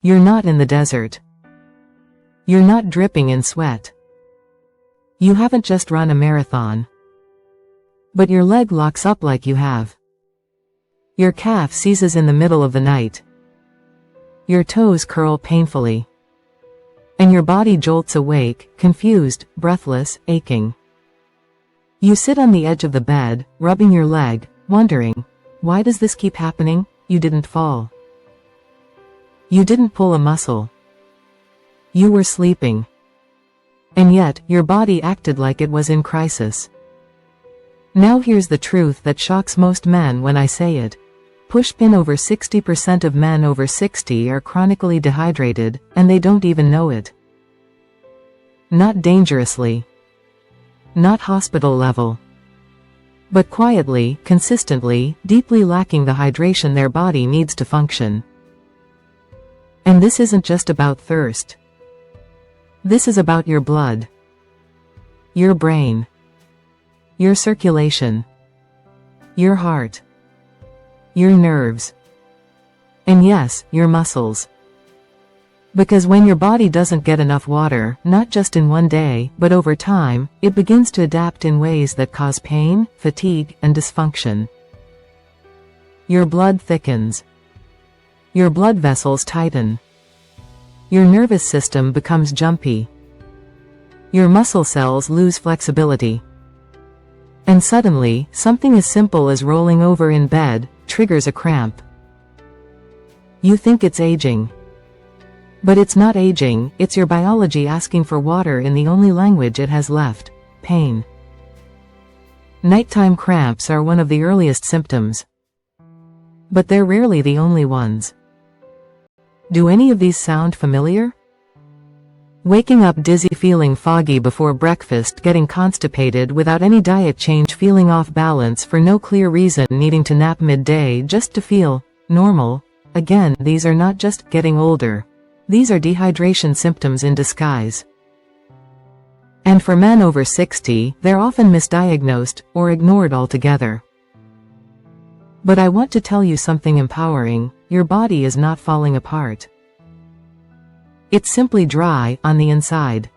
You're not in the desert. You're not dripping in sweat. You haven't just run a marathon. But your leg locks up like you have. Your calf seizes in the middle of the night. Your toes curl painfully. And your body jolts awake, confused, breathless, aching. You sit on the edge of the bed, rubbing your leg, wondering, why does this keep happening? You didn't fall. You didn't pull a muscle. You were sleeping. And yet, your body acted like it was in crisis. Now here's the truth that shocks most men when I say it. Pushpin over 60% of men over 60 are chronically dehydrated, and they don't even know it. Not dangerously. Not hospital level. But quietly, consistently, deeply lacking the hydration their body needs to function. And this isn't just about thirst. This is about your blood. Your brain. Your circulation. Your heart. Your nerves. And yes, your muscles. Because when your body doesn't get enough water, not just in one day, but over time, it begins to adapt in ways that cause pain, fatigue, and dysfunction. Your blood thickens. Your blood vessels tighten. Your nervous system becomes jumpy. Your muscle cells lose flexibility. And suddenly, something as simple as rolling over in bed triggers a cramp. You think it's aging. But it's not aging, it's your biology asking for water in the only language it has left: pain. Nighttime cramps are one of the earliest symptoms. But they're rarely the only ones. Do any of these sound familiar? Waking up dizzy, feeling foggy before breakfast, getting constipated without any diet change, feeling off balance for no clear reason, needing to nap midday just to feel normal. Again, these are not just getting older. These are dehydration symptoms in disguise. And for men over 60, they're often misdiagnosed or ignored altogether. But I want to tell you something empowering: your body is not falling apart. It's simply dry on the inside.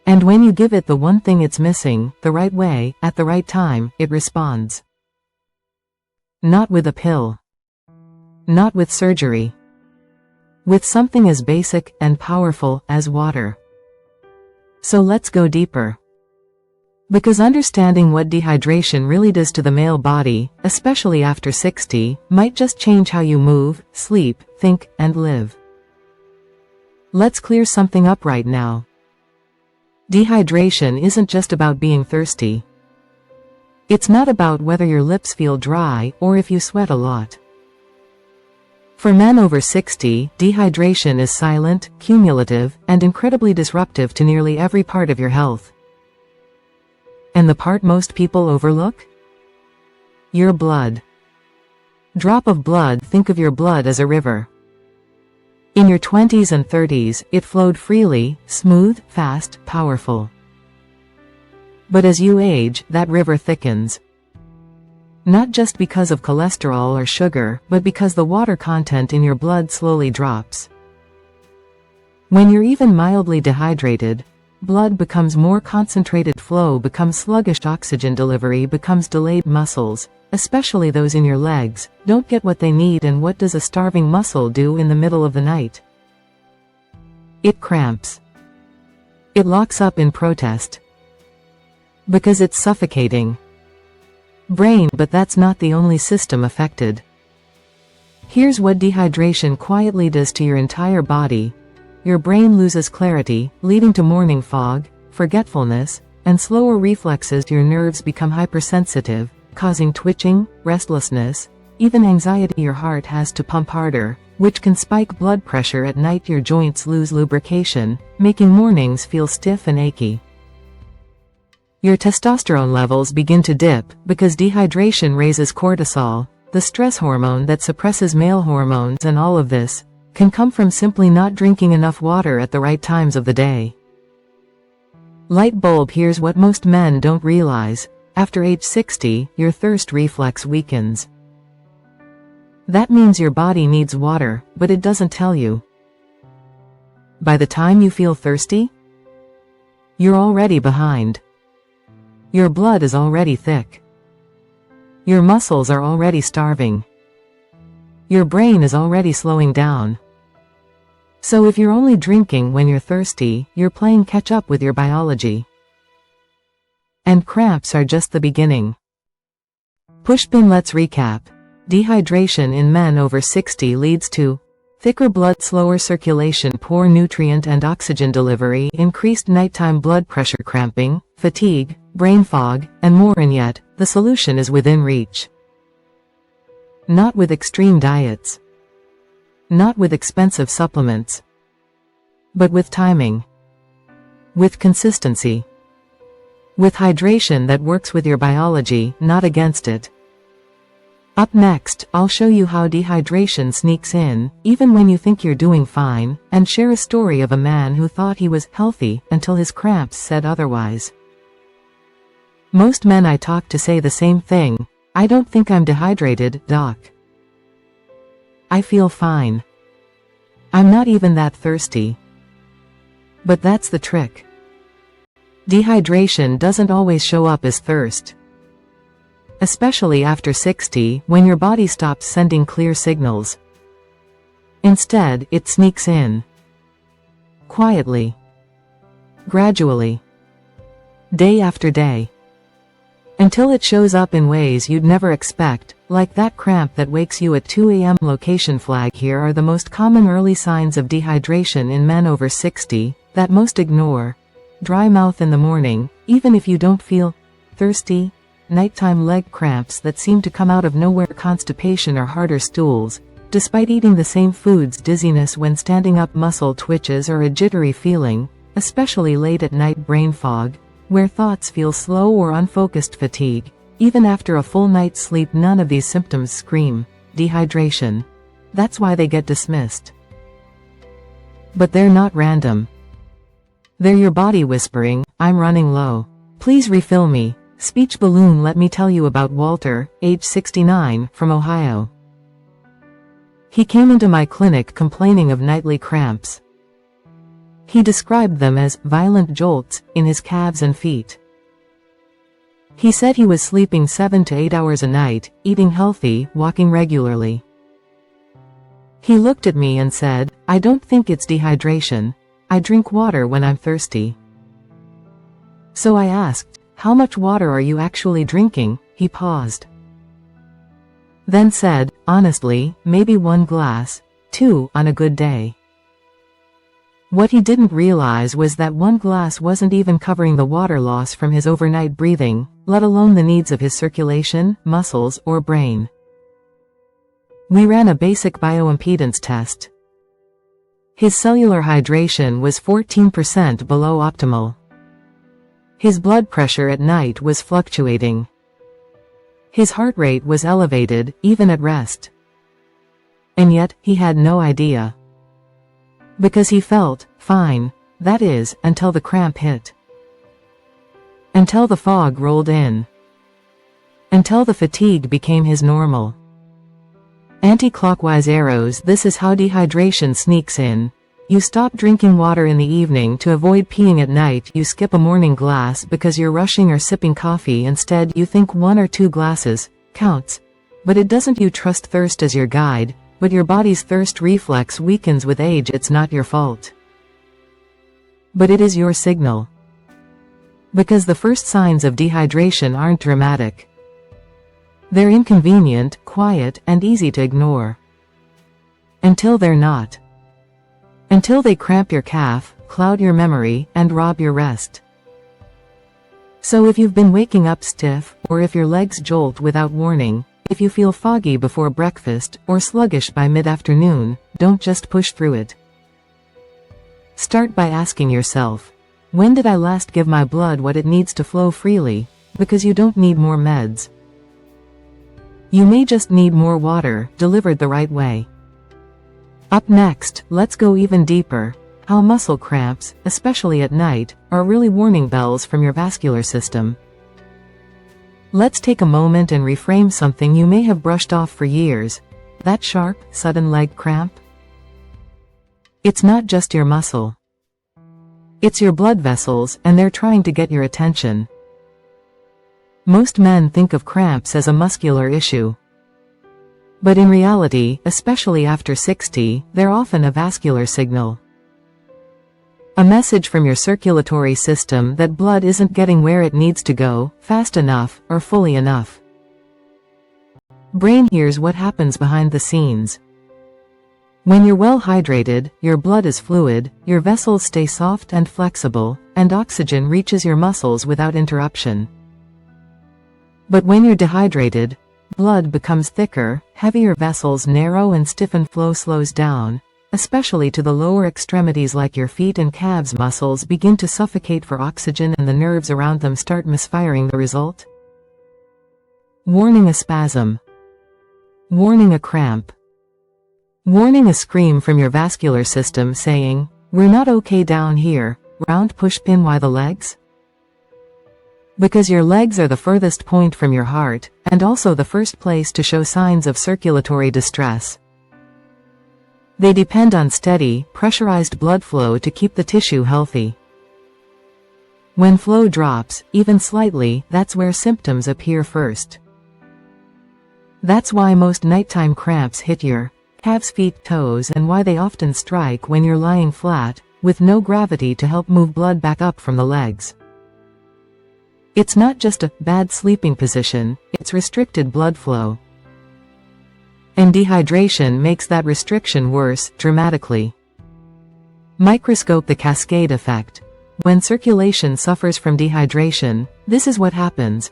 And when you give it the one thing it's missing, the right way, at the right time, it responds. Not with a pill. Not with surgery. With something as basic and powerful as water. So let's go deeper. Because understanding what dehydration really does to the male body, especially after 60, might just change how you move, sleep, think, and live. Let's clear something up right now. Dehydration isn't just about being thirsty. It's not about whether your lips feel dry or if you sweat a lot. For men over 60, dehydration is silent, cumulative, and incredibly disruptive to nearly every part of your health. And the part most people overlook? Your blood. Drop of blood. Think of your blood as a river. In your 20s and 30s, it flowed freely, smooth, fast, powerful. But as you age, that river thickens. Not just because of cholesterol or sugar, but because the water content in your blood slowly drops. When you're even mildly dehydrated, blood becomes more concentrated, flow becomes sluggish, oxygen delivery becomes delayed, muscles, especially those in your legs, don't get what they need. And what does a starving muscle do in the middle of the night? It cramps. It locks up in protest. Because it's suffocating. Brain, but that's not the only system affected. Here's what dehydration quietly does to your entire body. Your brain loses clarity, leading to morning fog, forgetfulness, and slower reflexes. Your nerves become hypersensitive, causing twitching, restlessness, even anxiety. Your heart has to pump harder, which can spike blood pressure at night. Your joints lose lubrication, making mornings feel stiff and achy. Your testosterone levels begin to dip, because dehydration raises cortisol, the stress hormone that suppresses male hormones. And all of this can come from simply not drinking enough water at the right times of the day. Light bulb. Here's what most men don't realize. After age 60, your thirst reflex weakens. That means your body needs water, but it doesn't tell you. By the time you feel thirsty, you're already behind. Your blood is already thick. Your muscles are already starving. Your brain is already slowing down. So if you're only drinking when you're thirsty, you're playing catch up with your biology. And cramps are just the beginning. Pushpin, let's recap. Dehydration in men over 60 leads to thicker blood, slower circulation, poor nutrient and oxygen delivery, increased nighttime blood pressure, cramping, fatigue, brain fog, and more. And yet, the solution is within reach. Not with extreme diets. Not with expensive supplements. But with timing. With consistency. With hydration that works with your biology, not against it. Up next, I'll show you how dehydration sneaks in, even when you think you're doing fine, and share a story of a man who thought he was healthy until his cramps said otherwise. Most men I talk to say the same thing: I don't think I'm dehydrated, doc. I feel fine. I'm not even that thirsty. But that's the trick. Dehydration doesn't always show up as thirst. Especially after 60, when your body stops sending clear signals. Instead, it sneaks in. Quietly. Gradually. Day after day. Until it shows up in ways you'd never expect, like that cramp that wakes you at 2 a.m. Location flag. Here are the most common early signs of dehydration in men over 60, that most ignore. Dry mouth in the morning, even if you don't feel thirsty. Nighttime leg cramps that seem to come out of nowhere. Constipation or harder stools, despite eating the same foods. Dizziness when standing up. Muscle twitches or a jittery feeling, especially late at night. Brain fog, where thoughts feel slow or unfocused. Fatigue, even after a full night's sleep. None of these symptoms scream dehydration. That's why they get dismissed. But they're not random. They're your body whispering, I'm running low. Please refill me. Speech balloon. Let me tell you about Walter, age 69, from Ohio. He came into my clinic complaining of nightly cramps. He described them as violent jolts in his calves and feet. He said he was sleeping 7 to 8 hours a night, eating healthy, walking regularly. He looked at me and said, I don't think it's dehydration. I drink water when I'm thirsty. So I asked, how much water are you actually drinking? He paused. Then said, honestly, maybe 1 glass, 2 on a good day. What he didn't realize was that 1 glass wasn't even covering the water loss from his overnight breathing, let alone the needs of his circulation, muscles, or brain. We ran a basic bioimpedance test. His cellular hydration was 14% below optimal. His blood pressure at night was fluctuating. His heart rate was elevated, even at rest. And yet, he had no idea. Because he felt fine, that is, until the cramp hit. Until the fog rolled in. Until the fatigue became his normal. Anti-clockwise arrows. This is how dehydration sneaks in. You stop drinking water in the evening to avoid peeing at night. You skip a morning glass because you're rushing or sipping coffee. Instead, you think 1 or 2 glasses counts. But it doesn't. You trust thirst as your guide, but your body's thirst reflex weakens with age. It's not your fault. But it is your signal. Because the first signs of dehydration aren't dramatic. They're inconvenient, quiet, and easy to ignore. Until they're not. Until they cramp your calf, cloud your memory, and rob your rest. So if you've been waking up stiff, or if your legs jolt without warning, if you feel foggy before breakfast, or sluggish by mid-afternoon, don't just push through it. Start by asking yourself, when did I last give my blood what it needs to flow freely? Because you don't need more meds. You may just need more water, delivered the right way. Up next, let's go even deeper. How muscle cramps, especially at night, are really warning bells from your vascular system. Let's take a moment and reframe something you may have brushed off for years. that sharp, sudden leg cramp? It's not just your muscle. It's your blood vessels, and they're trying to get your attention. Most men think of cramps as a muscular issue. But in reality, especially after 60, they're often a vascular signal. A message from your circulatory system that blood isn't getting where it needs to go, fast enough, or fully enough. Brain hears what happens behind the scenes. When you're well hydrated, your blood is fluid, your vessels stay soft and flexible, and oxygen reaches your muscles without interruption. But when you're dehydrated, blood becomes thicker, heavier vessels narrow and stiffen, flow slows down, especially to the lower extremities like your feet and calves. Muscles begin to suffocate for oxygen and the nerves around them start misfiring. The result? Warning: a spasm. Warning: a cramp. Warning: a scream from your vascular system saying, "We're not okay down here." Round push pin. Why the legs? Because your legs are the furthest point from your heart, and also the first place to show signs of circulatory distress. They depend on steady, pressurized blood flow to keep the tissue healthy. When flow drops, even slightly, that's where symptoms appear first. That's why most nighttime cramps hit your calves, feet, toes, and why they often strike when you're lying flat, with no gravity to help move blood back up from the legs. It's not just a bad sleeping position, it's restricted blood flow. And dehydration makes that restriction worse, dramatically. Microscope: the cascade effect. When circulation suffers from dehydration, this is what happens.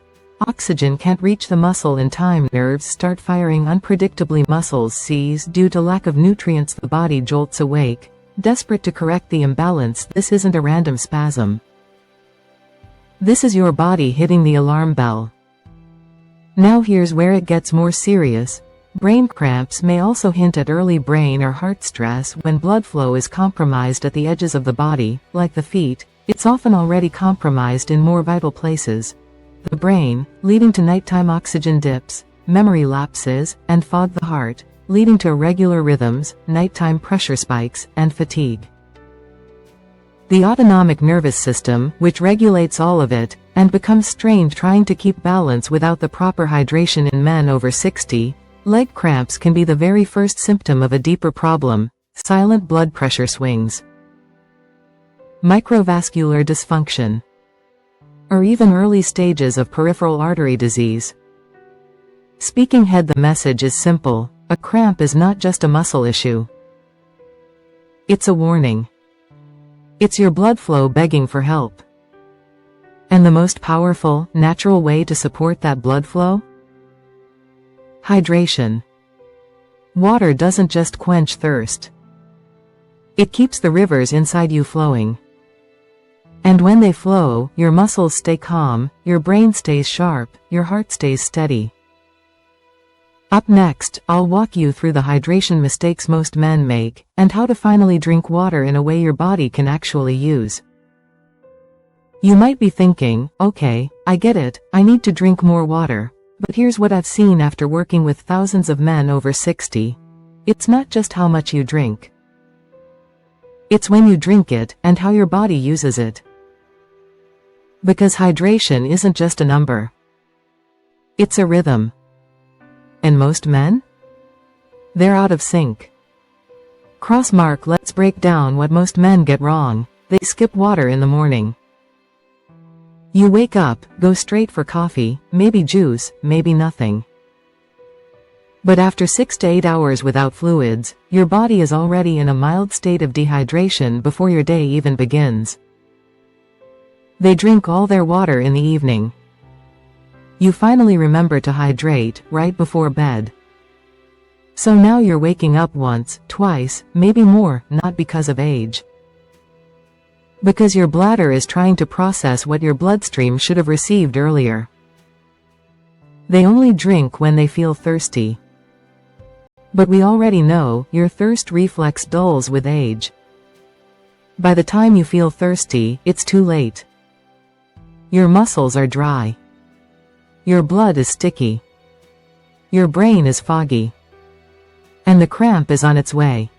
Oxygen can't reach the muscle in time. Nerves start firing unpredictably. Muscles seize due to lack of nutrients. The body jolts awake, desperate to correct the imbalance. This isn't a random spasm. This is your body hitting the alarm bell. Now here's where it gets more serious. Brain cramps may also hint at early brain or heart stress. When blood flow is compromised at the edges of the body, like the feet, it's often already compromised in more vital places. The brain, leading to nighttime oxygen dips, memory lapses, and fog. The heart, leading to irregular rhythms, nighttime pressure spikes, and fatigue. The autonomic nervous system, which regulates all of it, and becomes strained trying to keep balance without the proper hydration. In men over 60, leg cramps can be the very first symptom of a deeper problem: silent blood pressure swings, microvascular dysfunction, or even early stages of peripheral artery disease. Speaking head: the message is simple: a cramp is not just a muscle issue. It's a warning. It's your blood flow begging for help. And the most powerful, natural way to support that blood flow? Hydration. Water doesn't just quench thirst. It keeps the rivers inside you flowing. And when they flow, your muscles stay calm, your brain stays sharp, your heart stays steady. Up next, I'll walk you through the hydration mistakes most men make, and how to finally drink water in a way your body can actually use. You might be thinking, okay, I get it, I need to drink more water. But here's what I've seen after working with thousands of men over 60. It's not just how much you drink. It's when you drink it, and how your body uses it. Because hydration isn't just a number. It's a rhythm. And most men? They're out of sync. Crossmark: let's break down what most men get wrong. They skip water in the morning. You wake up, go straight for coffee, maybe juice, maybe nothing. But after 6 to 8 hours without fluids, your body is already in a mild state of dehydration before your day even begins. They drink all their water in the evening. You finally remember to hydrate right before bed. So now you're waking up once, twice, maybe more, not because of age. Because your bladder is trying to process what your bloodstream should have received earlier. They only drink when they feel thirsty. But we already know, your thirst reflex dulls with age. By the time you feel thirsty, it's too late. Your muscles are dry. Your blood is sticky. Your brain is foggy. And the cramp is on its way.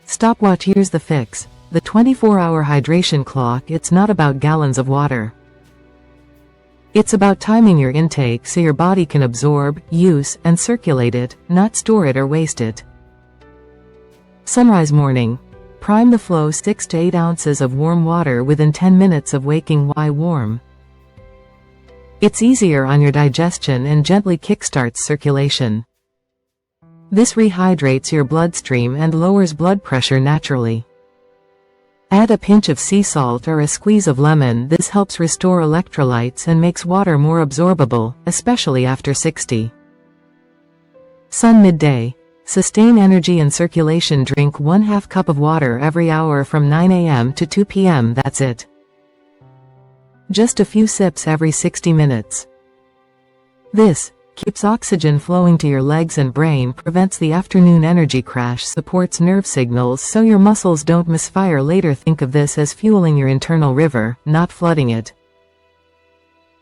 Stopwatch. Here's the fix. The 24-hour hydration clock. It's not about gallons of water. It's about timing your intake so your body can absorb, use, and circulate it, not store it or waste it. Sunrise morning. Prime the flow. 6 to 8 ounces of warm water within 10 minutes of waking. Why warm? It's easier on your digestion and gently kickstarts circulation. This rehydrates your bloodstream and lowers blood pressure naturally. Add a pinch of sea salt or a squeeze of lemon. This helps restore electrolytes and makes water more absorbable, especially after 60. Sun midday. Sustain energy and circulation. Drink 1/2 cup of water every hour from 9 a.m. to 2 p.m. That's it. Just a few sips every 60 minutes. This keeps oxygen flowing to your legs and brain, prevents the afternoon energy crash, supports nerve signals so your muscles don't misfire later. Think of this as fueling your internal river, not flooding it.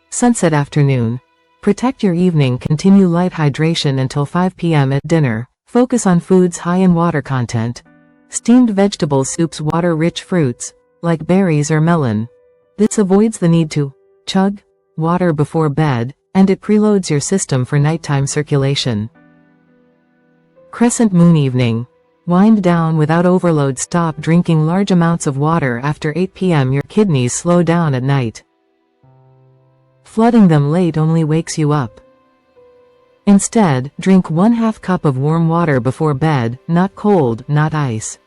Sunset afternoon. Protect your evening. Continue light hydration until 5 p.m. at dinner. Focus on foods high in water content. Steamed vegetable soups, water-rich fruits, like berries or melon. This avoids the need to chug water before bed, and it preloads your system for nighttime circulation. Crescent moon evening. Wind down without overload. Stop drinking large amounts of water after 8 p.m. Your kidneys slow down at night. Flooding them late only wakes you up. Instead, drink 1/2 cup of warm water before bed, not cold, not ice.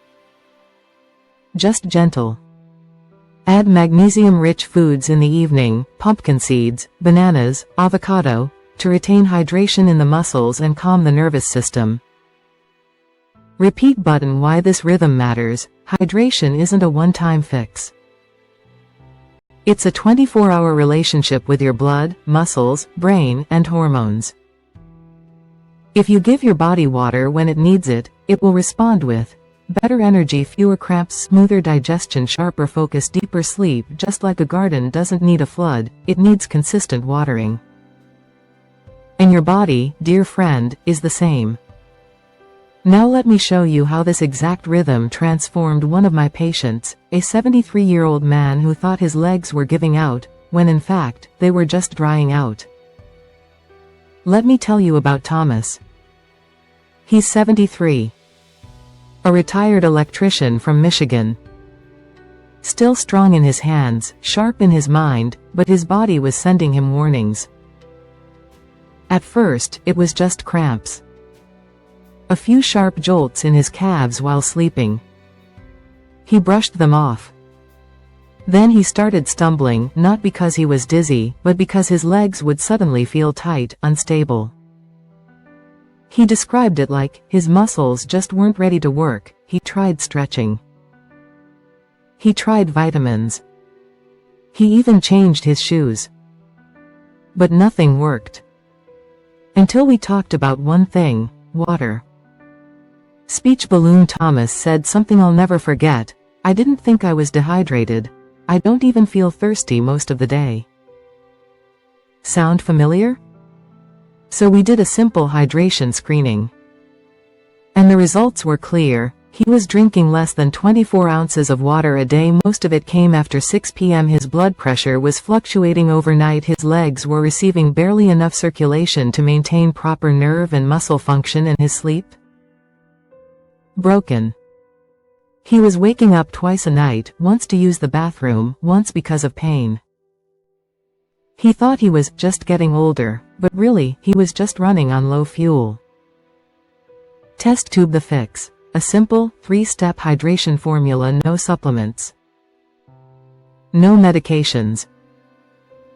Just gentle. Add magnesium-rich foods in the evening, pumpkin seeds, bananas, avocado, to retain hydration in the muscles and calm the nervous system. Repeat button. Why this rhythm matters. Hydration isn't a one-time fix. It's a 24-hour relationship with your blood, muscles, brain, and hormones. If you give your body water when it needs it, it will respond with better energy, fewer cramps, smoother digestion, sharper focus, deeper sleep. Just like a garden doesn't need a flood, it needs consistent watering. And your body, dear friend, is the same. Now let me show you how this exact rhythm transformed one of my patients, a 73-year-old man who thought his legs were giving out, when in fact, they were just drying out. Let me tell you about Thomas. He's 73. A retired electrician from Michigan. Still strong in his hands, sharp in his mind, but his body was sending him warnings. At first, it was just cramps. A few sharp jolts in his calves while sleeping. He brushed them off. Then he started stumbling, not because he was dizzy, but because his legs would suddenly feel tight, unstable. He described it like, his muscles just weren't ready to work. He tried stretching. He tried vitamins. He even changed his shoes. But nothing worked. Until we talked about one thing, water. Speech balloon. Thomas said something I'll never forget. I didn't think I was dehydrated. I don't even feel thirsty most of the day. Sound familiar? So we did a simple hydration screening. And the results were clear. He was drinking less than 24 ounces of water a day. Most of it came after 6 p.m. His blood pressure was fluctuating overnight. His legs were receiving barely enough circulation to maintain proper nerve and muscle function, and his sleep? Broken. He was waking up twice a night, once to use the bathroom, once because of pain. He thought he was just getting older, but really, he was just running on low fuel. Test tube. The fix. A simple, 3-step hydration formula. No supplements. No medications.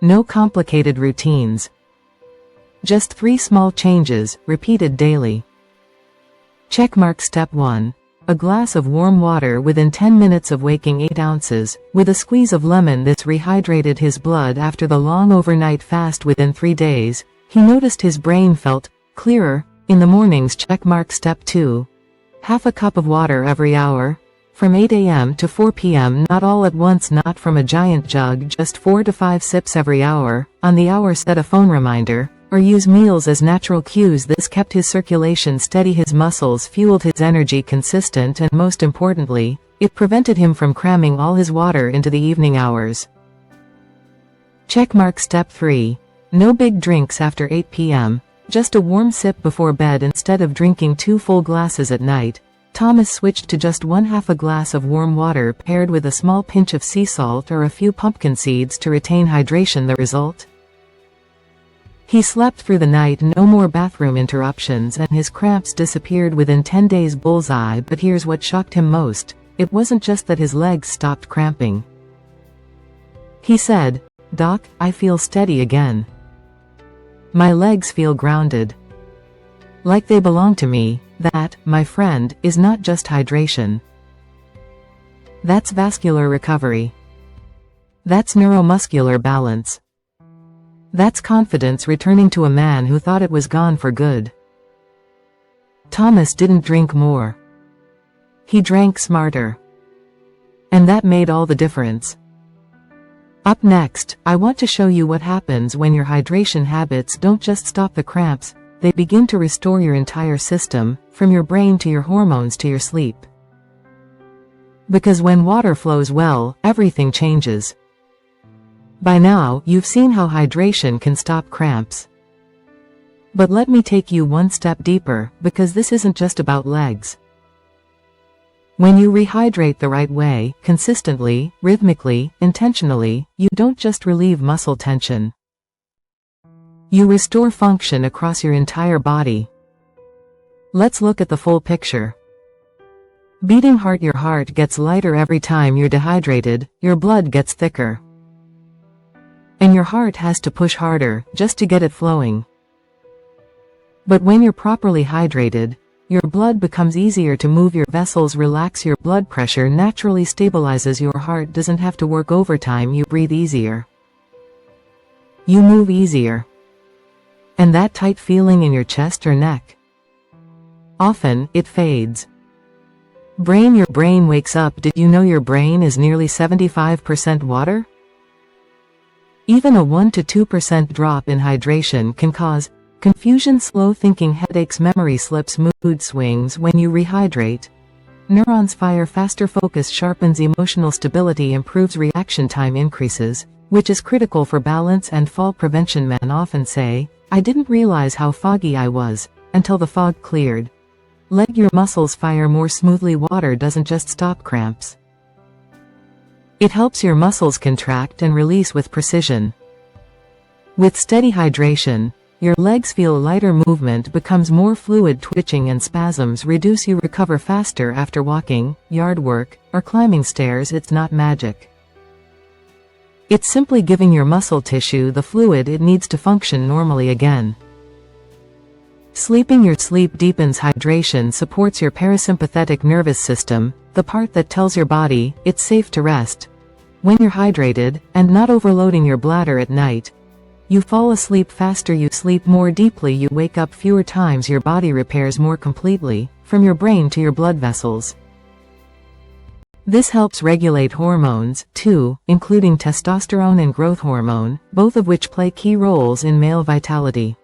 No complicated routines. Just 3 small changes, repeated daily. Checkmark. Step 1. A glass of warm water within 10 minutes of waking. 8 ounces, with a squeeze of lemon. This rehydrated his blood after the long overnight fast. Within 3 days, he noticed his brain felt clearer in the mornings. Checkmark. Step 2. Half a cup of water every hour, from 8 a.m. to 4 p.m. Not all at once, not from a giant jug, just 4 to 5 sips every hour. On the hour, set a phone reminder, or use meals as natural cues. This kept his circulation steady, his muscles fueled, his energy consistent, and most importantly, it prevented him from cramming all his water into the evening hours. Checkmark step 3. No big drinks after 8 p.m., just a warm sip before bed. Instead of drinking 2 full glasses at night, Thomas switched to just 1/2 a glass of warm water paired with a small pinch of sea salt or a few pumpkin seeds to retain hydration. The result? He slept through the night, no more bathroom interruptions, and his cramps disappeared within 10 days. Bullseye. But here's what shocked him most. It wasn't just that his legs stopped cramping. He said, "Doc, I feel steady again. My legs feel grounded. Like they belong to me." That, my friend, is not just hydration. That's vascular recovery. That's neuromuscular balance. That's confidence returning to a man who thought it was gone for good. Thomas didn't drink more. He drank smarter. And that made all the difference. Up next, I want to show you what happens when your hydration habits don't just stop the cramps, they begin to restore your entire system, from your brain to your hormones to your sleep. Because when water flows well, everything changes. By now, you've seen how hydration can stop cramps. But let me take you one step deeper, because this isn't just about legs. When you rehydrate the right way, consistently, rhythmically, intentionally, you don't just relieve muscle tension. You restore function across your entire body. Let's look at the full picture. Beating heart. Your heart gets lighter every time you're dehydrated, your blood gets thicker. And your heart has to push harder, just to get it flowing. But when you're properly hydrated, your blood becomes easier to move, your vessels relax, your blood pressure naturally stabilizes, your heart doesn't have to work overtime, you breathe easier. You move easier. And that tight feeling in your chest or neck? Often, it fades. Your brain wakes up. Did you know your brain is nearly 75% water? Even a 1 to 2% drop in hydration can cause confusion, slow thinking, headaches, memory slips, mood swings. When you rehydrate, neurons fire faster, focus sharpens, emotional stability improves, reaction time increases, which is critical for balance and fall prevention. Men often say, "I didn't realize how foggy I was, until the fog cleared." Let your muscles fire more smoothly. Water doesn't just stop cramps. It helps your muscles contract and release with precision. With steady hydration, your legs feel lighter, movement becomes more fluid, twitching and spasms reduce, you recover faster after walking, yard work, or climbing stairs. It's not magic. It's simply giving your muscle tissue the fluid it needs to function normally again. Sleeping. Your sleep deepens. Hydration supports your parasympathetic nervous system, the part that tells your body it's safe to rest. When you're hydrated, and not overloading your bladder at night, you fall asleep faster, you sleep more deeply, you wake up fewer times, your body repairs more completely, from your brain to your blood vessels. This helps regulate hormones, too, including testosterone and growth hormone, both of which play key roles in male vitality.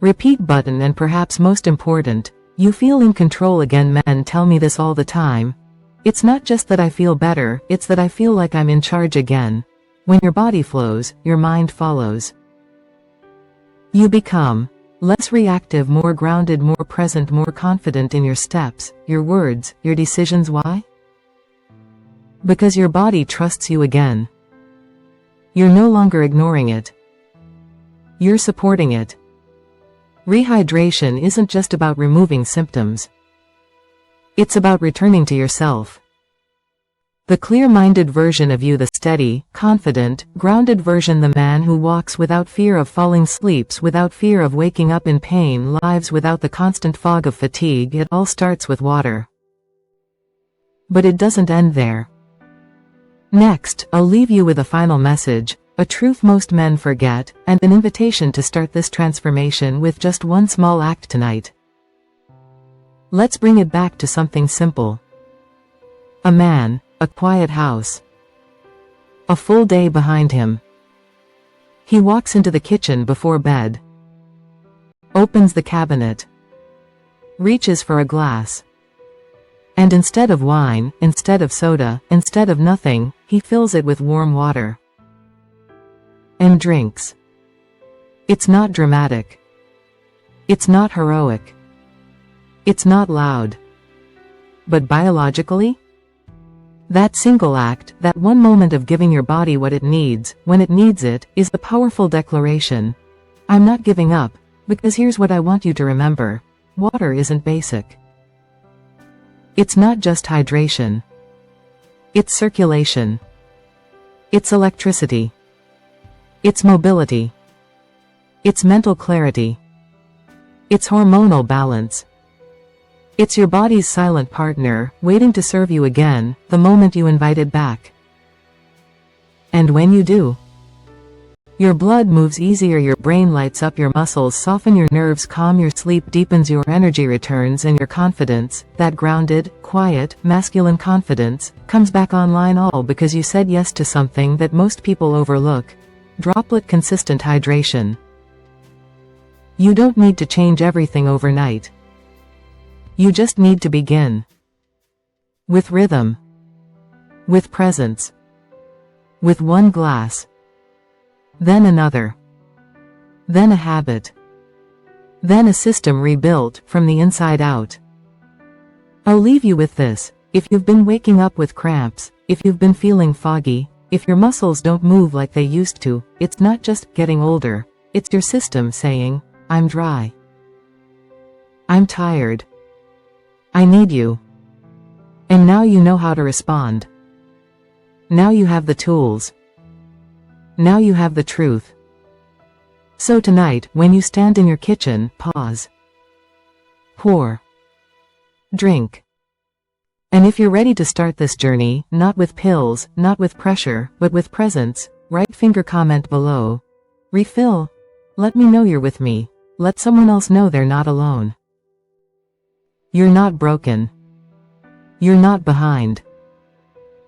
Repeat button. And perhaps most important, you feel in control again. Men tell me this all the time. It's not just that I feel better, it's that I feel like I'm in charge again. When your body flows, your mind follows. You become less reactive, more grounded, more present, more confident in your steps, your words, your decisions. Why? Because your body trusts you again. You're no longer ignoring it. You're supporting it. Rehydration isn't just about removing symptoms. It's about returning to yourself. The clear-minded version of you, the steady, confident, grounded version, the man who walks without fear of falling, sleeps without fear of waking up in pain, lives without the constant fog of fatigue. It all starts with water. But it doesn't end there. Next, I'll leave you with a final message, a truth most men forget, and an invitation to start this transformation with just one small act tonight. Let's bring it back to something simple. A man, a quiet house, a full day behind him. He walks into the kitchen before bed. Opens the cabinet. Reaches for a glass. And instead of wine, instead of soda, instead of nothing, he fills it with warm water. And drinks. It's not dramatic. It's not heroic. It's not loud. But biologically? That single act, that one moment of giving your body what it needs, when it needs it, is the powerful declaration. I'm not giving up, because here's what I want you to remember. Water isn't basic. It's not just hydration. It's circulation. It's electricity. It's mobility. It's mental clarity. It's hormonal balance. It's your body's silent partner, waiting to serve you again, the moment you invite it back. And when you do, your blood moves easier, your brain lights up, your muscles soften, your nerves calm, your sleep deepens, your energy returns, and your confidence, that grounded, quiet, masculine confidence, comes back online, all because you said yes to something that most people overlook. Droplet consistent hydration. You don't need to change everything overnight. You just need to begin. With rhythm. With presence. With one glass. Then another. Then a habit. Then a system rebuilt from the inside out. I'll leave you with this. If you've been waking up with cramps, if you've been feeling foggy, if your muscles don't move like they used to, it's not just getting older. It's your system saying, I'm dry. I'm tired. I need you. And now you know how to respond. Now you have the tools. Now you have the truth. So tonight, when you stand in your kitchen, pause. Pour. Drink. And if you're ready to start this journey, not with pills, not with pressure, but with presence, right finger comment below. Refill. Let me know you're with me. Let someone else know they're not alone. You're not broken. You're not behind.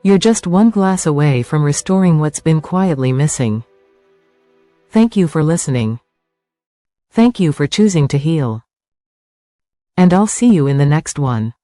You're just one glass away from restoring what's been quietly missing. Thank you for listening. Thank you for choosing to heal. And I'll see you in the next one.